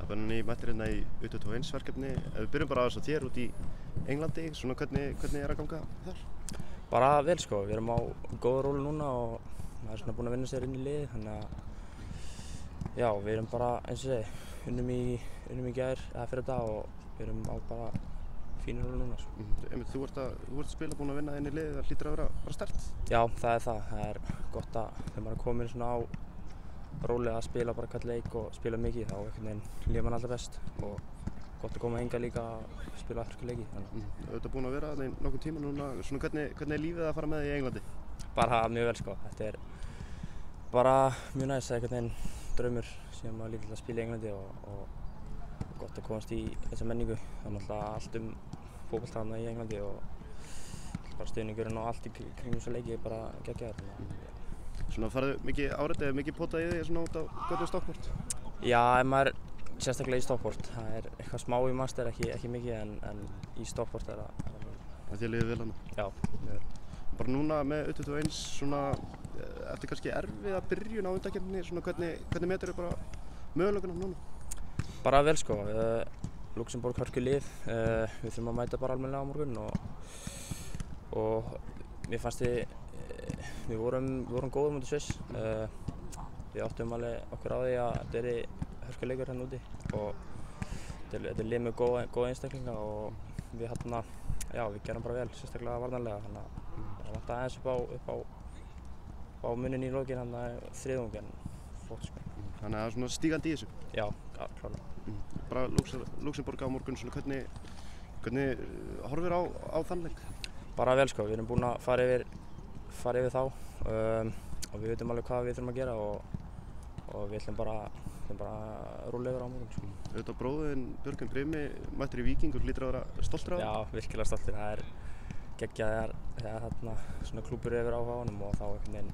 Benni mættir hérna í U21 verkefni. Ef við byrjum bara á þess að þér út í Englandi, svona hvernig að ganga þar? Bara vel sko, við erum á góða rólu núna og maður er svona búinn að vinna sér inn í liðið, þannig að já, við erum bara, eins og segi, unnum í gær eða fyrir þetta og við erum á bara fínir rólu núna sko. Einmitt, þú ert að spila, búinn að vinna inn í liðið, það hlýtur að vera sterkt? Já, það er gott að þegar maður er komin svona á rólega að spila bara hvern leik og spila mikið, þá einhvern veginn líður mann alltaf best og gott að koma hingað líka að spila alltaf leiki. Auðvitað búinn að vera þarna í nokkurn tíma núna, svona hvernig er lífið að fara með þig í Englandi? Bara mjög vel sko, þetta er bara mjög næs, það er einhvern veginn draumur sem maður líka til að spila í Englandi og gott að komast í þessa menningu. Það er náttúrulega allt fótbolta þarna í Englandi og bara stuðningurinn og allt í kringum þessa leiki er bara geggjaður. Svona farðu mikið áreiti eða mikið potað í þig svona út á götu Stockport? Já, ef maður sérstaklega í Stockport. Það er eitthvað smá í master, ekki mikið, en í Stockport er það. Þér líður vel hana? Já, mjög vel. Bara núna með U21 svona, eftir kannski erfiða byrjun á undankeppninni, svona hvernig meturðu bara möguleikana núna? Bara vel sko. Luxemborg hörku lið. Við þurfum að mæta bara almennilega á morgun og mér fannst við vorum góðir mútið Sviss. Við áttum alveg okkur á því að þetta er hörkuleikur hérna úti og þetta er lið með góða einstaklinga og við gerum bara vel, sérstaklega varnarlega, þannig að það vantaði aðeins upp á muninn í lokin hérna þriðjung en flott sko. Þannig að það er svona stígandi í þessu? Já, klárlega. Bara Luxemborg á morgun, svona hvernig horfir á þann leik? Bara vel sko, við erum búin að fara yfir þá og við veitum alveg hvað við þurfum að gera og við ætlum bara að rúlla yfir á morgun sko. Auðvitað bróðin Björgvin Brimi mættur í Víking og hlýtur að vera stoltur á það? Já, virkilega stoltur. Það er geggjað þegar svona klúbbur yfir áhuga á honum og þá einhvern veginn,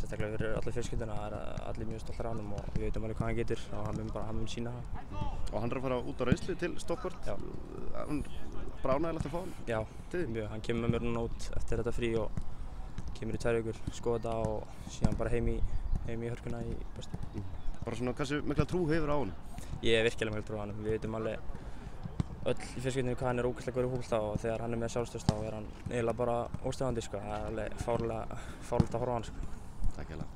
sérstaklega fyrir alla fjölskylduna, er allir mjög stoltir á honum og við veitum alveg hvað hann getur og hann mun sýna það. Og hann er að fara út á reynslu til Stockport? Já. Bara ánægilegt að fá hann? Já, mjög. Hann kemur með mér núna út eftir þetta frí og kemur í 2 vikur, skoða þetta og síðan bara heim í hörkuna í bestu. Bara svona, hversu mikla trú hefur á honum? Ég hef virkilega mikla trú á honum. Við veitum alveg öll í fjölskyldunni hvað hann er ógeðslega góður í fótbolta og þegar hann er með sjálfstraust þá er hann eiginlega bara óstöðvandi sko. Það er alveg fáránlegt að horfa á hann sko. Takk hérlega.